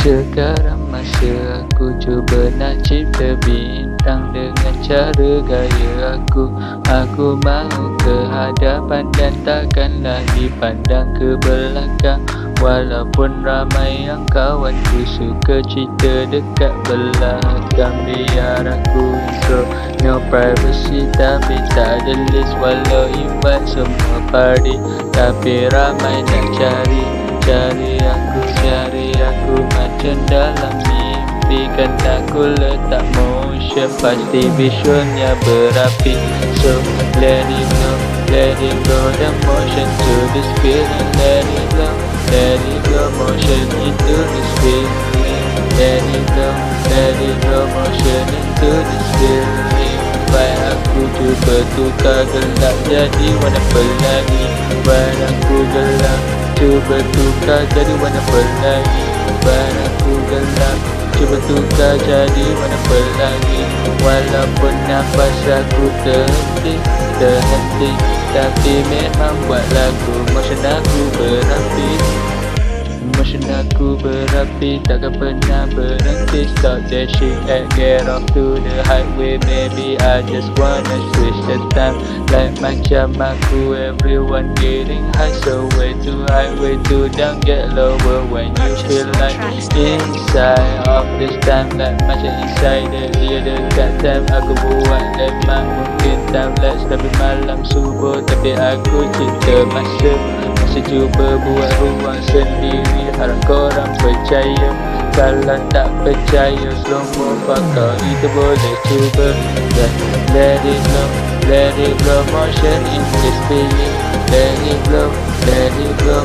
Sekarang masa aku cuba nak cipta bintang dengan cara gaya aku. Aku mahu ke hadapan dan takkanlah dipandang ke belakang. Walaupun ramai yang kawanku suka cerita dekat belakang. Biar aku intro, no privacy tapi tak ada list. Walau invite semua party tapi ramai nak cari aku macam dalam mimpi. Kan aku letak motion, pasti visualnya berapi. So let it go the motion to this feeling. Let it go motion into this feeling. Let it go motion into this feeling. Baik aku cuba tukar gelap jadi warna pelangi. Baik aku gelap cuba tukar jadi warna pelangi. Baik aku gelap cuba tukar jadi warna pelangi. Walaupun nafas aku terhenti, tapi memang buat lagu. Motion aku berapi, motion aku berapi, takkan pernah berhenti. Stop that shit and get off to the highway. Maybe I just wanna switch the time. Like macam aku, everyone getting high. So way too high, way too down, get lower when you feel like inside of this time. Like macam inside dia dekat time. Aku buat memang mungkin timeless, tapi malam subuh. Tapi aku cinta masa cuba buat ruang sendiri. Harap korang percaya. Kalau tak percaya, slow-mo pakar itu boleh cuba. Let it blow motion in this feeling. Let it blow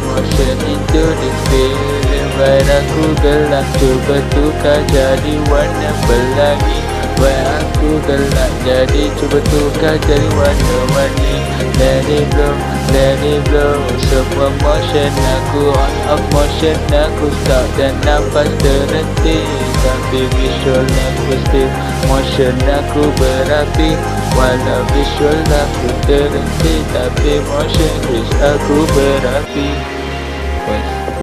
motion into this feeling. Buat aku gelap cuba tukar jadi warna pelangi. Buat aku gelap jadi cuba tukar jadi warna-warni. Let it blow semua motion aku on off motion aku stop dan nafas terhenti. Tapi visual aku still motion aku berapi. Walau visual aku terhenti tapi motion aku berapi.